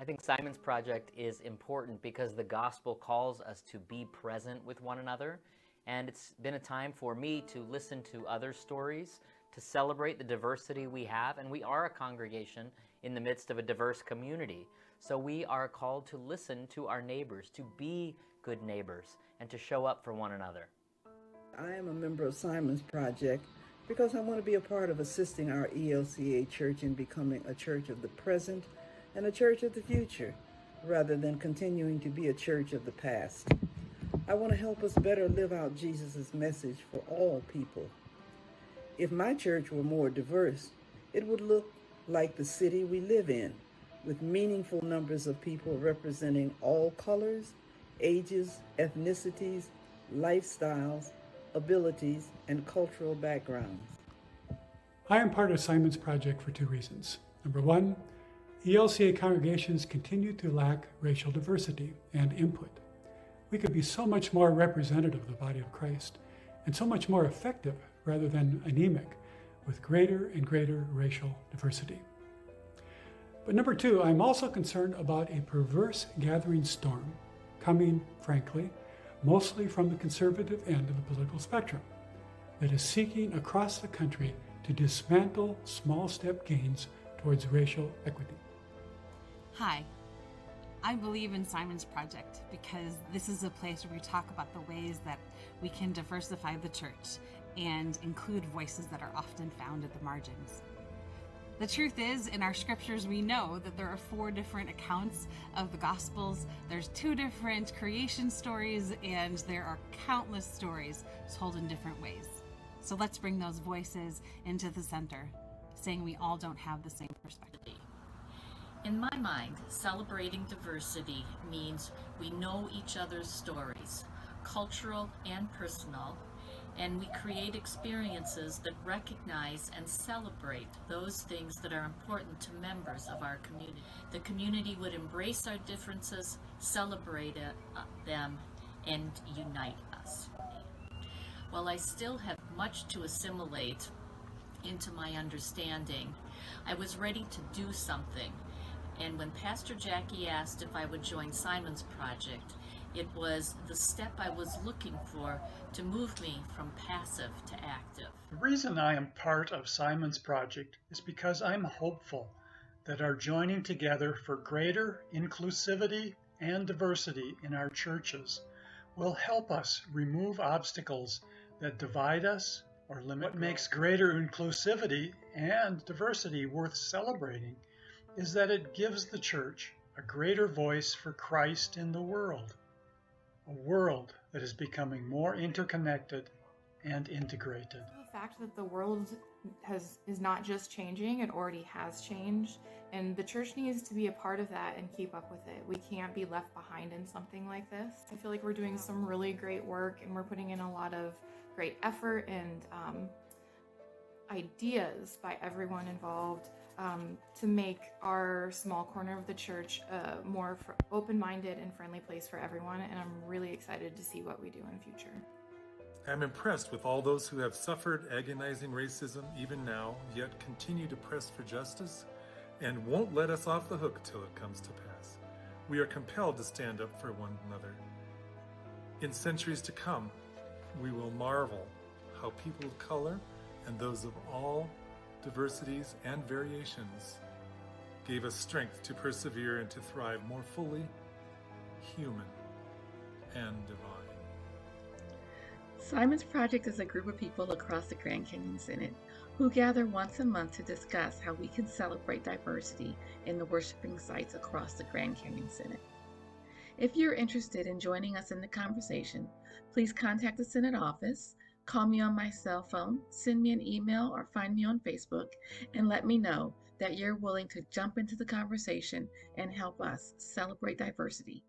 I think Simon's Project is important because the gospel calls us to be present with one another. And it's been a time for me to listen to other stories, to celebrate the diversity we have. And we are a congregation in the midst of a diverse community. So we are called to listen to our neighbors, to be good neighbors, and to show up for one another. I am a member of Simon's Project because I want to be a part of assisting our ELCA church in becoming a church of the present and a church of the future, rather than continuing to be a church of the past. I want to help us better live out Jesus' message for all people. If my church were more diverse, it would look like the city we live in, with meaningful numbers of people representing all colors, ages, ethnicities, lifestyles, abilities, and cultural backgrounds. I am part of Simon's Project for two reasons. Number one, ELCA congregations continue to lack racial diversity and input. We could be so much more representative of the body of Christ and so much more effective rather than anemic with greater and greater racial diversity. But number two, I'm also concerned about a perverse gathering storm coming, frankly, mostly from the conservative end of the political spectrum that is seeking across the country to dismantle small step gains towards racial equity. Hi, I believe in Simon's Project because this is a place where we talk about the ways that we can diversify the church and include voices that are often found at the margins. The truth is, in our scriptures, we know that there are 4 different accounts of the Gospels. There's 2 different creation stories, and there are countless stories told in different ways. So let's bring those voices into the center, saying we all don't have the same perspective. In my mind, celebrating diversity means we know each other's stories, cultural and personal, and we create experiences that recognize and celebrate those things that are important to members of our community. The community would embrace our differences, celebrate them, and unite us. While I still have much to assimilate into my understanding, I was ready to do something. And when Pastor Jackie asked if I would join Simon's Project, it was the step I was looking for to move me from passive to active. The reason I am part of Simon's Project is because I'm hopeful that our joining together for greater inclusivity and diversity in our churches will help us remove obstacles that divide us or limit. What makes greater inclusivity and diversity worth celebrating is that it gives the church a greater voice for Christ in the world, a world that is becoming more interconnected and integrated. The fact that the world is not just changing, it already has changed, and the church needs to be a part of that and keep up with it. We can't be left behind in something like this. I feel like we're doing some really great work, and we're putting in a lot of great effort and ideas by everyone involved to make our small corner of the church a more open-minded and friendly place for everyone, and I'm really excited to see what we do in the future. I'm impressed with all those who have suffered agonizing racism even now, yet continue to press for justice and won't let us off the hook till it comes to pass. We are compelled to stand up for one another. In centuries to come, we will marvel how people of color and those of all diversities and variations gave us strength to persevere and to thrive more fully human and divine. Simon's Project is a group of people across the Grand Canyon Synod who gather once a month to discuss how we can celebrate diversity in the worshiping sites across the Grand Canyon Synod. If you're interested in joining us in the conversation, please contact the Synod office, call me on my cell phone, send me an email, or find me on Facebook, and let me know that you're willing to jump into the conversation and help us celebrate diversity